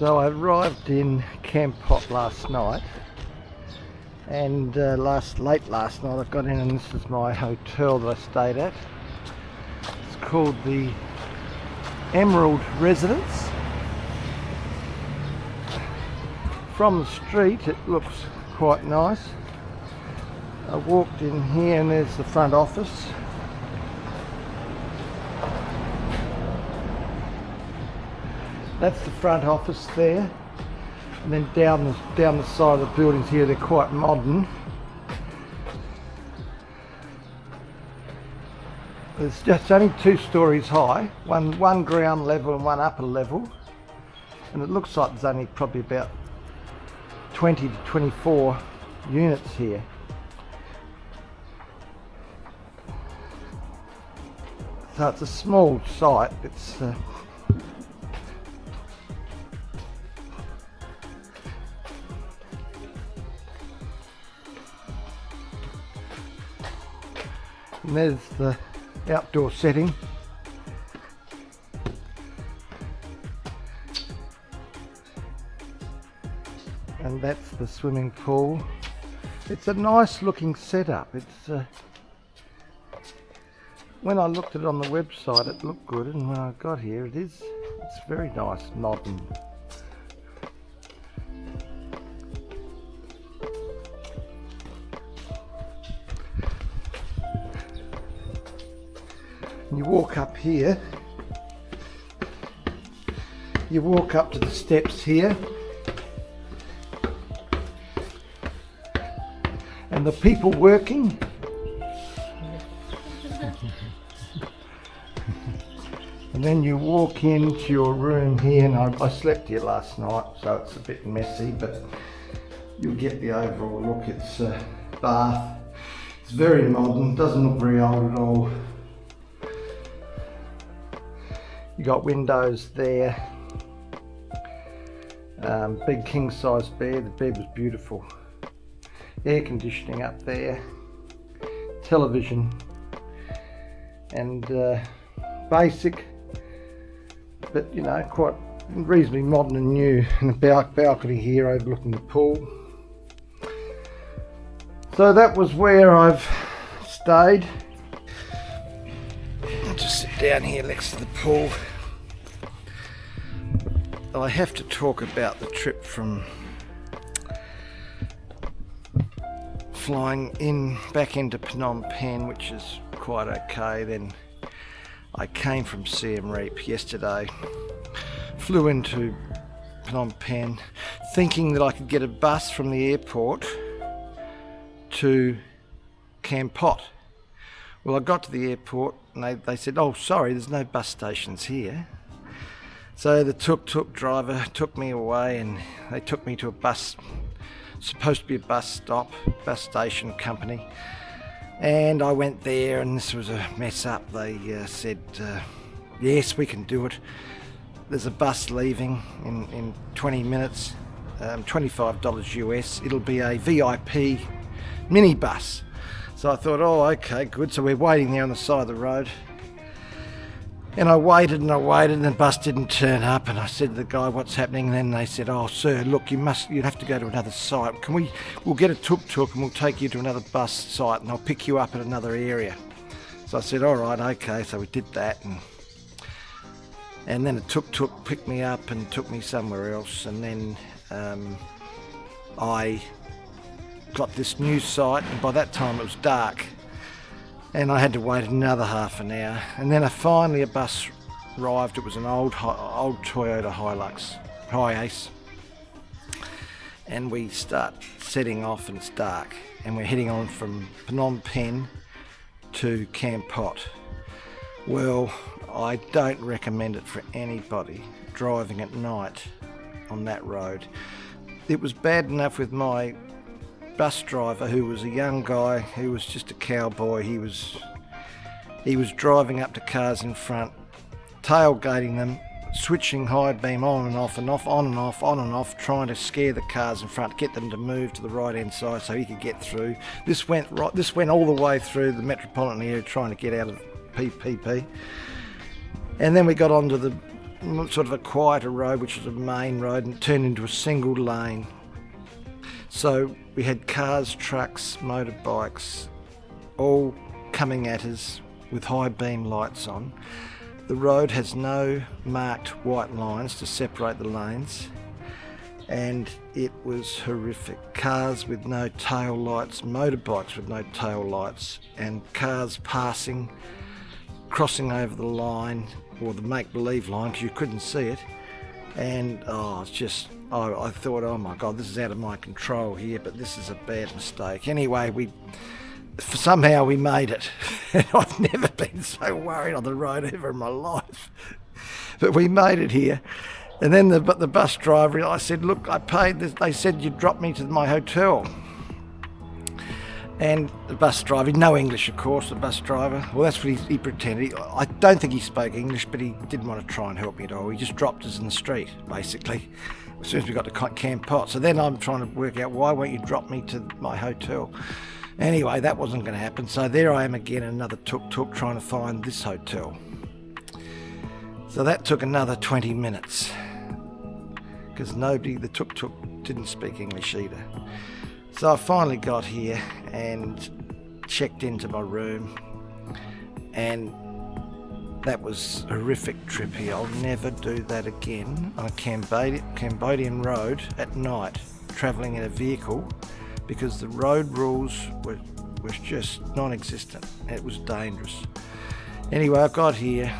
So I arrived in Kampot last night, and late last night I got in, and this is my hotel that I stayed at. It's called the Emerald Residence. From the street it looks quite nice. I walked in here and there's the front office. That's the front office there, and then down the side of the buildings here, they're quite modern. It's just only 2 stories high, one ground level and one upper level, and it looks like there's only probably about 20 to 24 units here. So it's a small site. It's and there's the outdoor setting. And that's the swimming pool. It's a nice looking setup. It's when I looked at it on the website it looked good, and when I got here it's very nice, modern. You walk up here, you walk up to the steps here, and the people working and then you walk into your room here, and I slept here last night so it's a bit messy, but you'll get the overall look. It's a bath, it's very modern, doesn't look very old at all. You got windows there, big king size bed. The bed was beautiful. Air conditioning up there, television, and basic, but you know, quite reasonably modern and new. And a balcony here overlooking the pool. So that was where I've stayed. I'll just sit down here next to the pool. I have to talk about the trip from flying back into Phnom Penh, which is quite okay. Then I came from Siem Reap yesterday, flew into Phnom Penh thinking that I could get a bus from the airport to Kampot. Well, I got to the airport and they said, oh sorry, there's no bus stations here. So the tuk-tuk driver took me away, and they took me to a bus, supposed to be a bus station company. And I went there, and this was a mess up. They said, yes, we can do it. There's a bus leaving in 20 minutes, $25 US. It'll be a VIP minibus. So I thought, oh, okay, good. So we're waiting there on the side of the road. And I waited, and the bus didn't turn up, and I said to the guy, what's happening? And then they said, oh sir, look, you'd have to go to another site. We'll get a tuk-tuk and we'll take you to another bus site, and I'll pick you up at another area. So I said, all right, okay. So we did that, and then a tuk-tuk picked me up and took me somewhere else, and then I got this new site, and by that time it was dark. And I had to wait another half an hour, and then finally a bus arrived. It was an old Toyota Hilux, Hi-Ace, and we start setting off, and it's dark, and we're heading on from Phnom Penh to Kampot. Well, I don't recommend it for anybody driving at night on that road. It was bad enough with my bus driver, who was a young guy, who was just a cowboy. He was driving up to cars in front, tailgating them, switching high beam on and off, on and off, trying to scare the cars in front, get them to move to the right hand side so he could get through. This went all the way through the metropolitan area, trying to get out of PPP. And then we got onto the sort of a quieter road, which was a main road, and turned into a single lane. So we had cars, trucks, motorbikes, all coming at us with high beam lights on. The road has no marked white lines to separate the lanes, and it was horrific. Cars with no tail lights, motorbikes with no tail lights, and cars passing, crossing over the line, or the make-believe line, because you couldn't see it. And I thought, oh my God, this is out of my control here, but this is a bad mistake. Anyway, somehow we made it. And I've never been so worried on the road ever in my life. But we made it here. And then the bus driver, I said, look, I paid this. They said you'd drop me to my hotel. And the bus driver, no English of course, the bus driver, well that's what he pretended. I don't think he spoke English, but he didn't want to try and help me at all. He just dropped us in the street, basically, as soon as we got to Kampot. So then I'm trying to work out, why won't you drop me to my hotel? Anyway, that wasn't going to happen. So there I am again, another tuk-tuk, trying to find this hotel. So that took another 20 minutes, because the tuk-tuk didn't speak English either. So I finally got here and checked into my room, and that was a horrific trip here. I'll never do that again on a Cambodian road at night, travelling in a vehicle, because the road rules were just non-existent. It was dangerous. Anyway, I got here,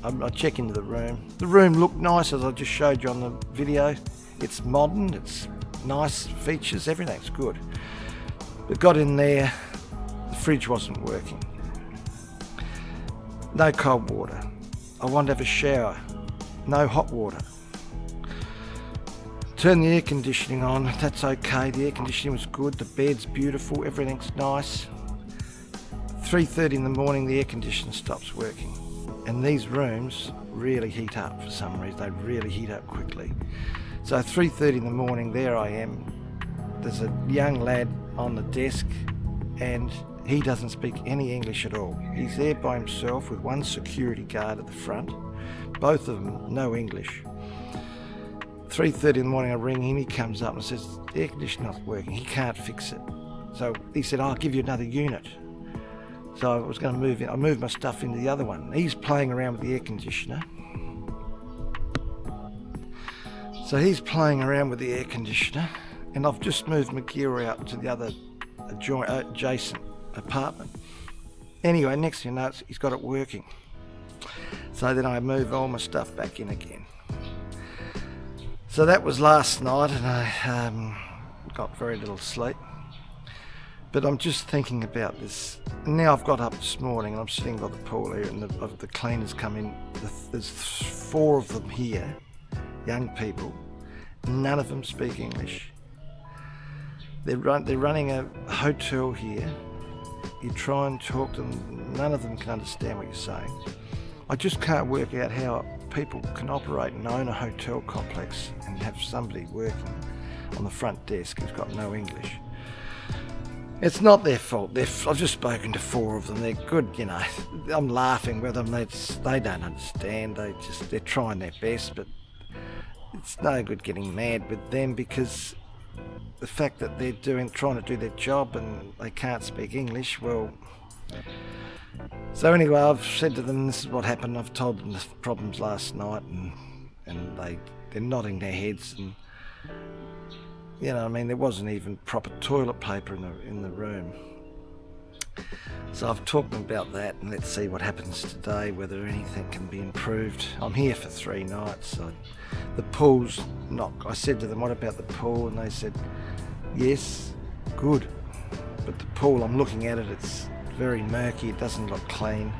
I check into the room. The room looked nice, as I just showed you on the video. It's modern, it's nice features, everything's good. But got in there, the fridge wasn't working. No cold water. I wanted to have a shower. No hot water. Turn the air conditioning on, that's okay, the air conditioning was good, the bed's beautiful, everything's nice. 3:30 in the morning the air conditioner stops working. And these rooms really heat up for some reason, they really heat up quickly. So 3:30 in the morning, there I am. There's a young lad on the desk, and he doesn't speak any English at all. He's there by himself with one security guard at the front. Both of them, no English. 3:30 in the morning, I ring him, he comes up and says, the air conditioner's not working, he can't fix it. So he said, I'll give you another unit. So I was going to move in, I moved my stuff into the other one. He's playing around with the air conditioner. So he's playing around with the air conditioner, and I've just moved my gear out to the other adjacent apartment. Anyway, next thing you know, he's got it working. So then I move all my stuff back in again. So that was last night, and I got very little sleep. But I'm just thinking about this. Now I've got up this morning and I'm sitting by the pool here, and the cleaners come in. There's 4 of them here, young people. None of them speak English. They're running a hotel here. You try and talk to them, none of them can understand what you're saying. I just can't work out how people can operate and own a hotel complex and have somebody working on the front desk who's got no English. It's not their fault. I've just spoken to 4 of them. They're good, you know. I'm laughing with them. They don't understand. They're trying their best, but it's no good getting mad with them, because the fact that they're trying to do their job and they can't speak English, well. So anyway, I've said to them, this is what happened. I've told them the problems last night, and they're nodding their heads, and you know, I mean, there wasn't even proper toilet paper in the room. So I've talked to them about that, and let's see what happens today, whether anything can be improved. I'm here for 3 nights. So the pool's not. I said to them, what about the pool? And they said, yes, good. But the pool, I'm looking at it, it's very murky, it doesn't look clean.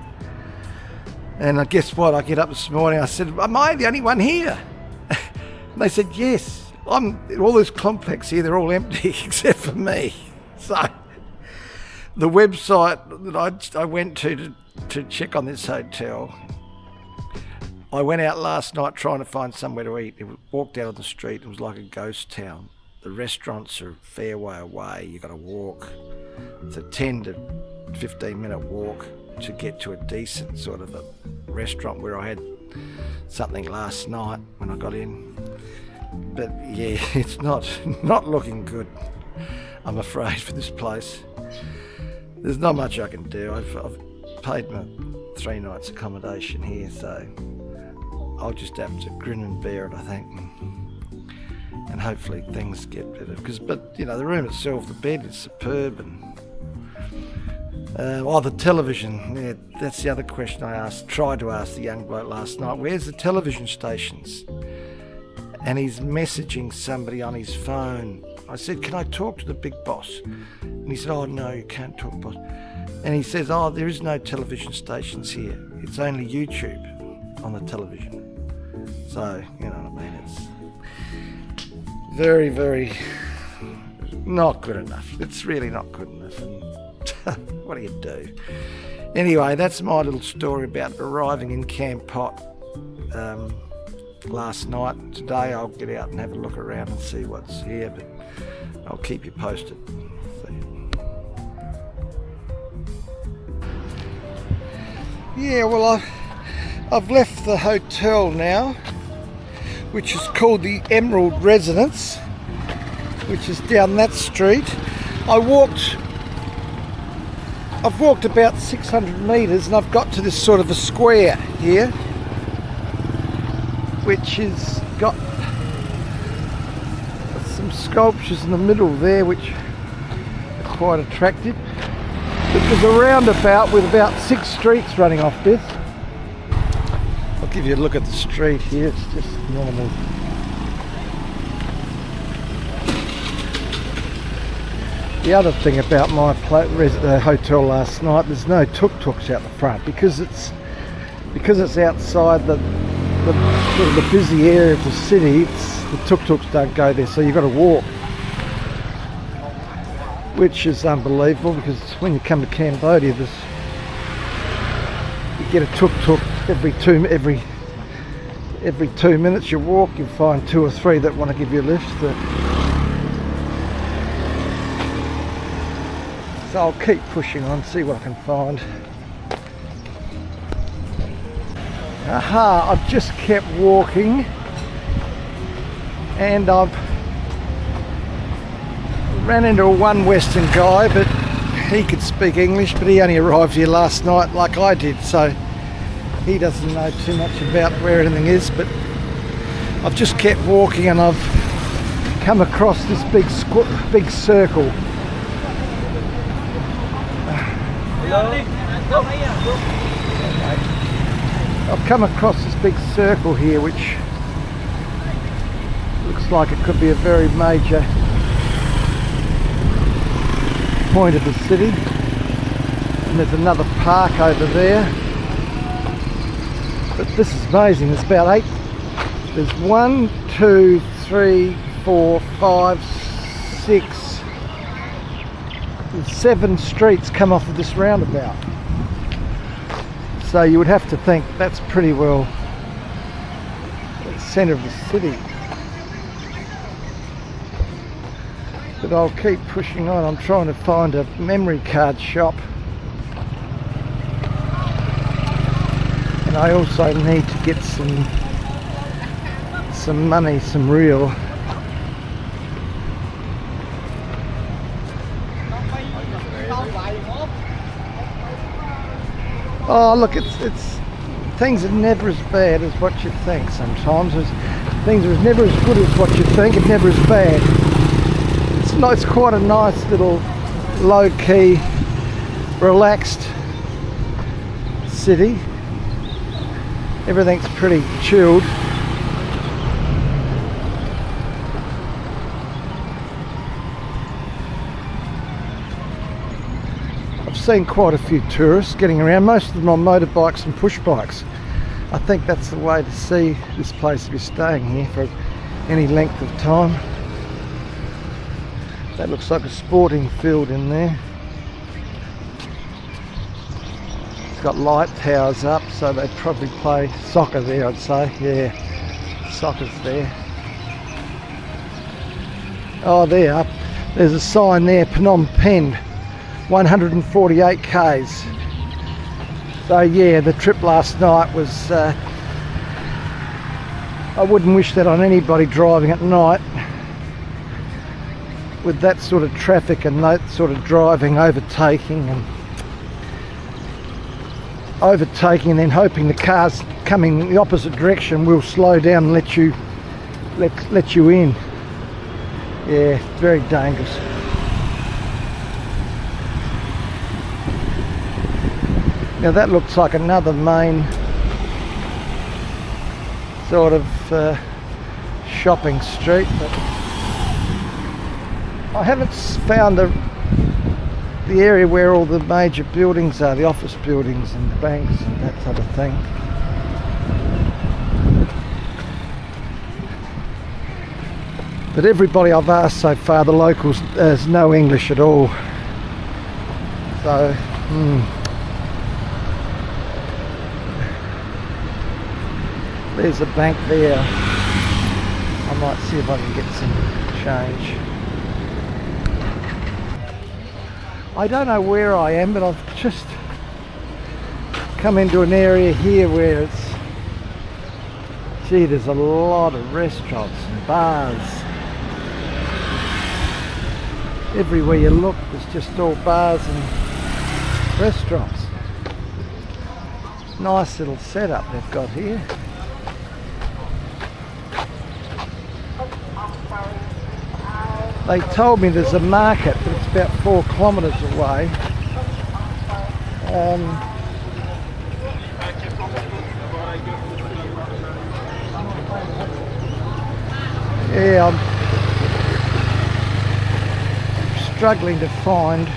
And guess what? I get up this morning, I said, am I the only one here? And they said, yes. All this complex here, they're all empty except for me. So the website that I went to check on this hotel, I went out last night trying to find somewhere to eat. Walked out on the street, it was like a ghost town. The restaurants are a fair way away, you got to walk. It's a 10 to 15 minute walk to get to a decent sort of a restaurant where I had something last night when I got in. But yeah, it's not looking good, I'm afraid, for this place. There's not much I can do. I've paid my 3 nights accommodation here, so I'll just have to grin and bear it, I think, and hopefully things get better. But you know, the room itself, the bed is superb, and the television. Yeah, that's the other question I tried to ask the young bloke last night. Where's the television stations? And he's messaging somebody on his phone. I said, can I talk to the big boss? And he said, oh no, you can't talk, boss. And he says, oh, there is no television stations here. It's only YouTube on the television. So, you know what I mean? It's very, very not good enough. It's really not good enough. And what do you do? Anyway, that's my little story about arriving in Kampot last night. Today I'll get out and have a look around and see what's here, but I'll keep you posted. Yeah, well, I've left the hotel now, which is called the Emerald Residence, which is down that street. I've walked about 600 metres and I've got to this sort of a square here, which has got some sculptures in the middle there which are quite attractive. There's a roundabout with about 6 streets running off this. I'll give you a look at the street here, it's just normal. The other thing about my hotel last night, there's no tuk-tuks out the front because it's outside the sort of the busy area of the city. The tuk-tuks don't go there, so you've got to walk, which is unbelievable because when you come to Cambodia, you get a tuk-tuk every 2 minutes you walk. You'll find 2 or 3 that want to give you a lift. So I'll keep pushing on, see what I can find. Aha, I've just kept walking and I've ran into one Western guy, but he could speak English, but he only arrived here last night like I did, so he doesn't know too much about where anything is. But I've just kept walking and I've come across this big circle. I've come across this big circle here which looks like it could be a very major point of the city, and there's another park over there. But this is amazing, there's about 8, there's 1, 2, 3, 4, 5, 6, there's 7 streets come off of this roundabout. So you would have to think that's pretty well the centre of the city. But I'll keep pushing on. I'm trying to find a memory card shop. And I also need to get some money, some real. Oh look, it's things are never as bad as what you think sometimes. Things are never as good as what you think, and never as bad. It's quite a nice little low-key, relaxed city. Everything's pretty chilled. I've seen quite a few tourists getting around, most of them on motorbikes and push bikes. I think that's the way to see this place if you're staying here for any length of time. That looks like a sporting field in there. It's got light towers up, so they probably play soccer there, I'd say. Yeah, soccer's there. Oh, there up. There's a sign there, Penh Penh, 148 k's. So yeah, the trip last night was I wouldn't wish that on anybody driving at night with that sort of traffic and that sort of driving, overtaking and then hoping the cars coming in the opposite direction will slow down and let you in. Yeah, very dangerous. Now that looks like another main sort of shopping street, but I haven't found the area where all the major buildings are, the office buildings and the banks and that sort of thing. But everybody I've asked so far, the locals, there's no English at all. So, there's a bank there. I might see if I can get some change. I don't know where I am, but I've just come into an area here where it's, gee, there's a lot of restaurants and bars. Everywhere you look, there's just all bars and restaurants. Nice little setup they've got here. They told me there's a market, but it's about 4 kilometres away. Yeah, I'm struggling to find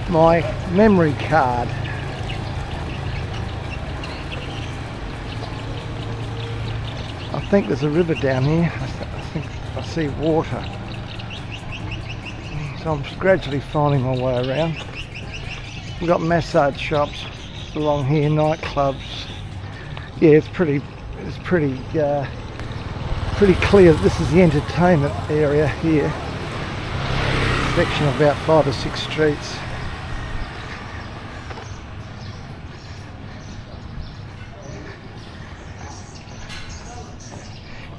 my memory card. I think there's a river down here. I think I see water. So I'm gradually finding my way around. We've got massage shops along here, nightclubs. Yeah, it's pretty clear that this is the entertainment area here. Section of about 5 or 6 streets.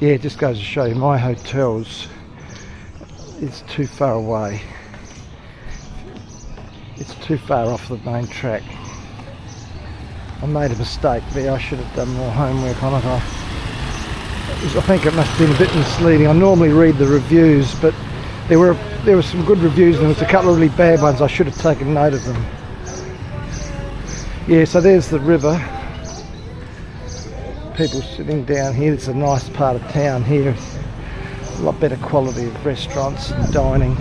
Yeah, it just goes to show you my hotels is too far away. It's too far off the main track. I made a mistake there. I should have done more homework on it. I think it must have been a bit misleading. I normally read the reviews, but there were some good reviews and there was a couple of really bad ones. I should have taken note of them. Yeah, so there's the river. People sitting down here. It's a nice part of town here. A lot better quality of restaurants and dining.